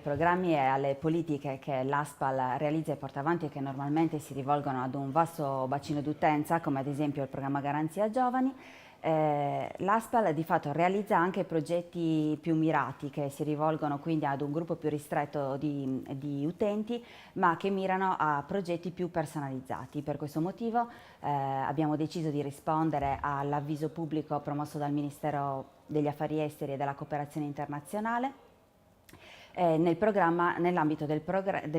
programmi e alle politiche che l'ASPAL realizza e porta avanti e che normalmente si rivolgono ad un vasto bacino d'utenza, come ad esempio il programma Garanzia Giovani, l'ASPAL di fatto realizza anche progetti più mirati che si rivolgono quindi ad un gruppo più ristretto di utenti, ma che mirano a progetti più personalizzati. Per questo motivo abbiamo deciso di rispondere all'avviso pubblico promosso dal Ministero degli Affari Esteri e della Cooperazione Internazionale nell'ambito del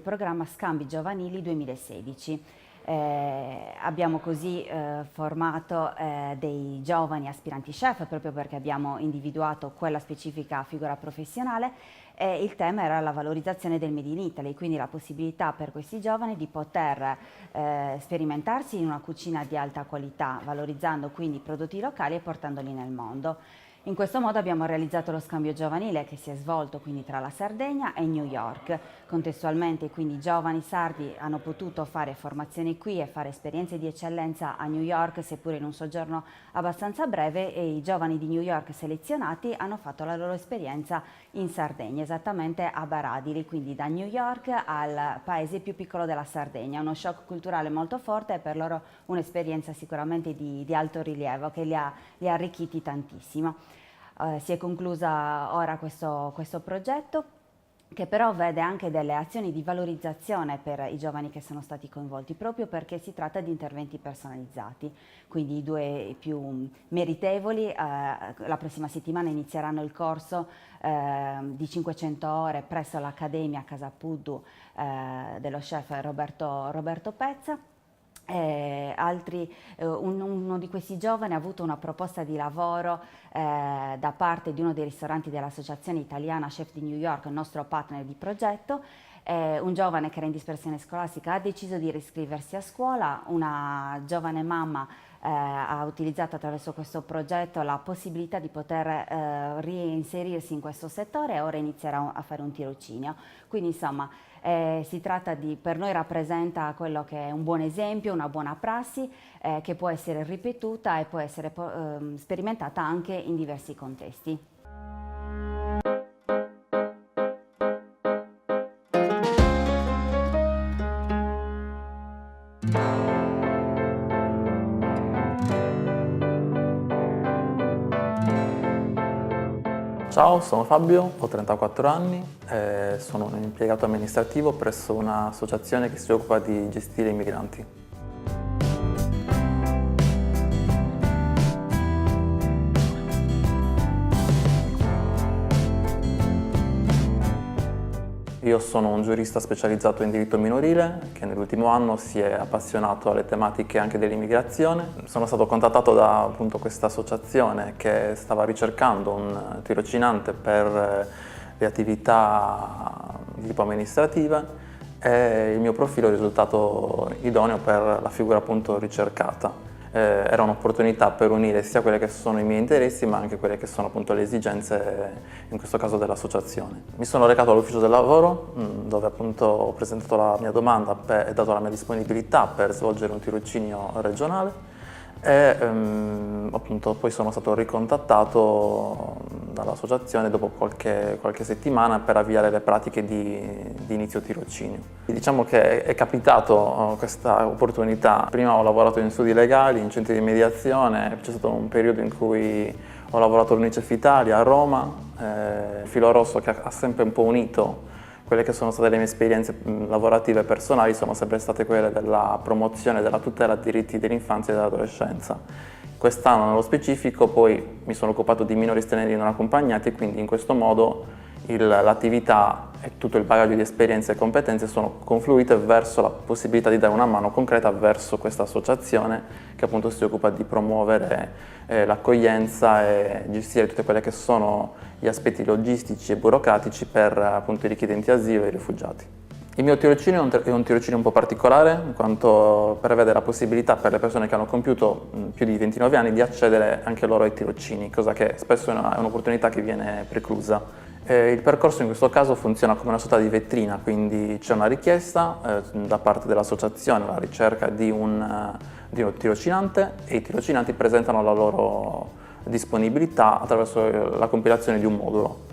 programma Scambi Giovanili 2016. Abbiamo così formato dei giovani aspiranti chef proprio perché abbiamo individuato quella specifica figura professionale e il tema era la valorizzazione del Made in Italy, quindi la possibilità per questi giovani di poter sperimentarsi in una cucina di alta qualità, valorizzando quindi i prodotti locali e portandoli nel mondo. In questo modo abbiamo realizzato lo scambio giovanile che si è svolto quindi tra la Sardegna e New York. Contestualmente quindi i giovani sardi hanno potuto fare formazioni qui e fare esperienze di eccellenza a New York, seppure in un soggiorno abbastanza breve, e i giovani di New York selezionati hanno fatto la loro esperienza in Sardegna, esattamente a Baradili, quindi da New York al paese più piccolo della Sardegna. Uno shock culturale molto forte e per loro un'esperienza sicuramente di alto rilievo che li ha arricchiti tantissimo. Si è conclusa ora questo progetto, che però vede anche delle azioni di valorizzazione per i giovani che sono stati coinvolti, proprio perché si tratta di interventi personalizzati. Quindi i due più meritevoli la prossima settimana inizieranno il corso di 500 ore presso l'Accademia Casa Puddu dello chef Roberto Pezza. Uno di questi giovani ha avuto una proposta di lavoro da parte di uno dei ristoranti dell'Associazione Italiana Chef di New York, il nostro partner di progetto. Un giovane che era in dispersione scolastica ha deciso di riscriversi a scuola, una giovane mamma ha utilizzato attraverso questo progetto la possibilità di poter reinserirsi in questo settore e ora inizierà a fare un tirocinio. Quindi insomma si tratta per noi rappresenta quello che è un buon esempio, una buona prassi che può essere ripetuta e può essere sperimentata anche in diversi contesti. Ciao, sono Fabio, ho 34 anni e sono un impiegato amministrativo presso un'associazione che si occupa di gestire i migranti. Io sono un giurista specializzato in diritto minorile che nell'ultimo anno si è appassionato alle tematiche anche dell'immigrazione. Sono stato contattato da appunto questa associazione che stava ricercando un tirocinante per le attività di tipo amministrative e il mio profilo è risultato idoneo per la figura appunto ricercata. Era un'opportunità per unire sia quelle che sono i miei interessi ma anche quelle che sono appunto le esigenze, in questo caso dell'associazione. Mi sono recato all'ufficio del lavoro dove appunto ho presentato la mia domanda e dato la mia disponibilità per svolgere un tirocinio regionale e appunto poi sono stato ricontattato dall'associazione dopo qualche settimana per avviare le pratiche di inizio tirocinio. Diciamo che è capitato questa opportunità. Prima ho lavorato in studi legali, in centri di mediazione, c'è stato un periodo in cui ho lavorato all'Unicef Italia a Roma, il filo rosso che ha sempre un po' unito quelle che sono state le mie esperienze lavorative e personali sono sempre state quelle della promozione, della tutela dei diritti dell'infanzia e dell'adolescenza. Quest'anno nello specifico poi mi sono occupato di minori stranieri non accompagnati e quindi in questo modo l'attività e tutto il bagaglio di esperienze e competenze sono confluite verso la possibilità di dare una mano concreta verso questa associazione che appunto si occupa di promuovere l'accoglienza e gestire tutte quelle che sono gli aspetti logistici e burocratici per appunto i richiedenti asilo e i rifugiati. Il mio tirocinio è un tirocinio un po' particolare in quanto prevede la possibilità per le persone che hanno compiuto più di 29 anni di accedere anche loro ai tirocini, cosa che spesso è un'opportunità che viene preclusa. Il percorso in questo caso funziona come una sorta di vetrina, quindi c'è una richiesta da parte dell'associazione alla ricerca di un tirocinante e i tirocinanti presentano la loro disponibilità attraverso la compilazione di un modulo.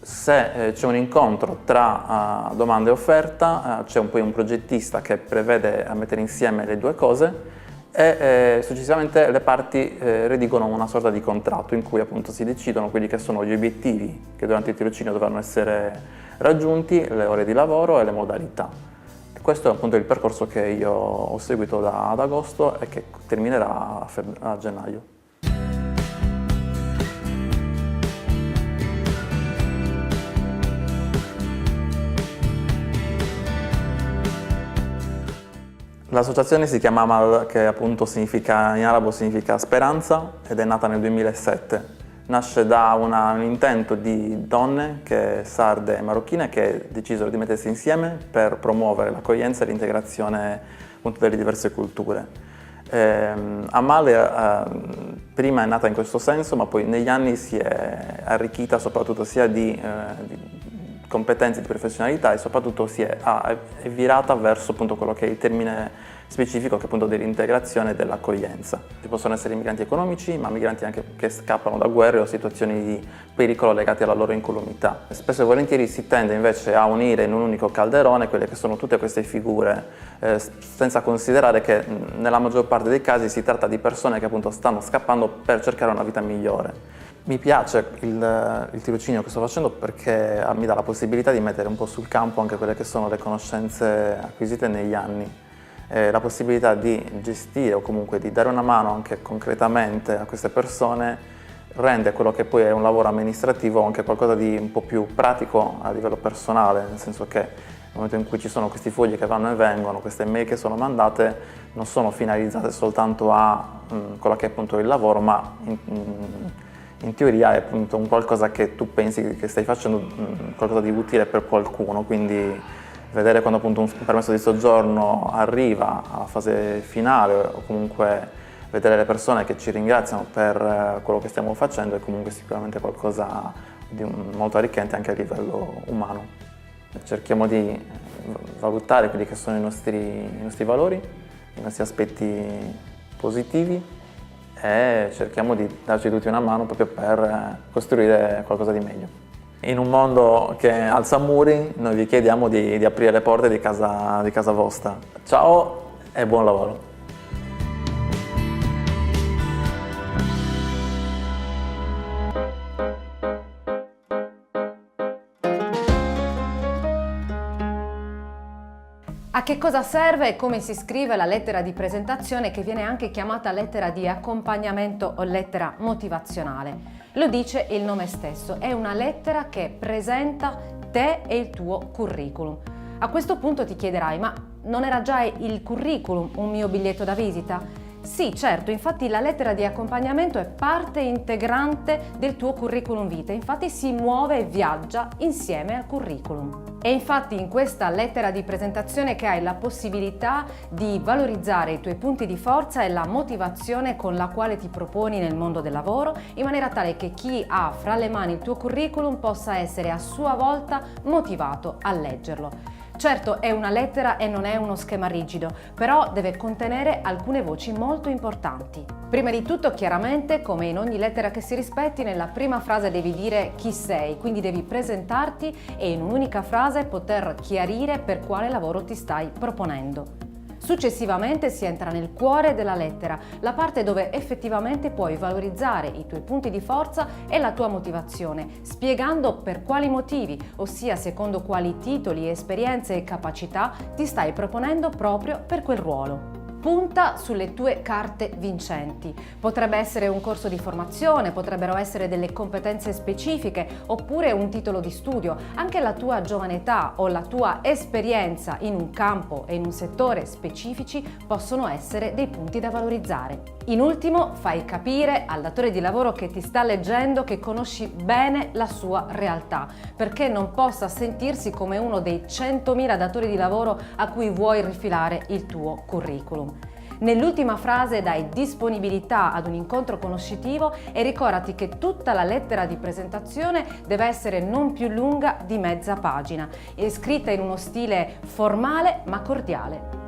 Se c'è un incontro tra domanda e offerta, c'è poi un progettista che prevede a mettere insieme le due cose e successivamente le parti redigono una sorta di contratto in cui appunto si decidono quelli che sono gli obiettivi che durante il tirocinio dovranno essere raggiunti, le ore di lavoro e le modalità. E questo è appunto il percorso che io ho seguito ad agosto e che terminerà a gennaio. L'associazione si chiama Amal, che appunto significa, in arabo significa speranza, ed è nata nel 2007. Nasce da un intento di donne sarde e marocchine che decisero di mettersi insieme per promuovere l'accoglienza e l'integrazione appunto delle diverse culture. Amal prima è nata in questo senso, ma poi negli anni si è arricchita soprattutto sia di competenze, di professionalità e soprattutto è virata verso appunto quello che è il termine specifico che è appunto dell'integrazione e dell'accoglienza. Ci possono essere migranti economici, ma migranti anche che scappano da guerre o situazioni di pericolo legati alla loro incolumità. Spesso e volentieri si tende invece a unire in un unico calderone quelle che sono tutte queste figure, senza considerare che nella maggior parte dei casi si tratta di persone che appunto stanno scappando per cercare una vita migliore. Mi piace il tirocinio che sto facendo perché mi dà la possibilità di mettere un po' sul campo anche quelle che sono le conoscenze acquisite negli anni, la possibilità di gestire o comunque di dare una mano anche concretamente a queste persone rende quello che poi è un lavoro amministrativo anche qualcosa di un po' più pratico a livello personale, nel senso che nel momento in cui ci sono questi fogli che vanno e vengono, queste mail che sono mandate non sono finalizzate soltanto a quello che è appunto il lavoro, ma in teoria è appunto un qualcosa che tu pensi che stai facendo qualcosa di utile per qualcuno, quindi vedere quando appunto un permesso di soggiorno arriva alla fase finale o comunque vedere le persone che ci ringraziano per quello che stiamo facendo è comunque sicuramente qualcosa di molto arricchente anche a livello umano. Cerchiamo di valutare quelli che sono i nostri valori, i nostri aspetti positivi e cerchiamo di darci tutti una mano proprio per costruire qualcosa di meglio. In un mondo che alza muri, noi vi chiediamo di aprire le porte di casa vostra. Ciao e buon lavoro! A che cosa serve e come si scrive la lettera di presentazione, che viene anche chiamata lettera di accompagnamento o lettera motivazionale? Lo dice il nome stesso, è una lettera che presenta te e il tuo curriculum. A questo punto ti chiederai, ma non era già il curriculum un mio biglietto da visita? Sì, certo, infatti la lettera di accompagnamento è parte integrante del tuo curriculum vitae, infatti si muove e viaggia insieme al curriculum. E infatti in questa lettera di presentazione che hai la possibilità di valorizzare i tuoi punti di forza e la motivazione con la quale ti proponi nel mondo del lavoro, in maniera tale che chi ha fra le mani il tuo curriculum possa essere a sua volta motivato a leggerlo. Certo, è una lettera e non è uno schema rigido, però deve contenere alcune voci molto importanti. Prima di tutto, chiaramente, come in ogni lettera che si rispetti, nella prima frase devi dire chi sei, quindi devi presentarti e in un'unica frase poter chiarire per quale lavoro ti stai proponendo. Successivamente si entra nel cuore della lettera, la parte dove effettivamente puoi valorizzare i tuoi punti di forza e la tua motivazione, spiegando per quali motivi, ossia secondo quali titoli, esperienze e capacità ti stai proponendo proprio per quel ruolo. Punta sulle tue carte vincenti. Potrebbe essere un corso di formazione, potrebbero essere delle competenze specifiche oppure un titolo di studio. Anche la tua giovane età o la tua esperienza in un campo e in un settore specifici possono essere dei punti da valorizzare. In ultimo, fai capire al datore di lavoro che ti sta leggendo che conosci bene la sua realtà, perché non possa sentirsi come uno dei 100.000 datori di lavoro a cui vuoi rifilare il tuo curriculum. Nell'ultima frase dai disponibilità ad un incontro conoscitivo e ricordati che tutta la lettera di presentazione deve essere non più lunga di mezza pagina e scritta in uno stile formale ma cordiale.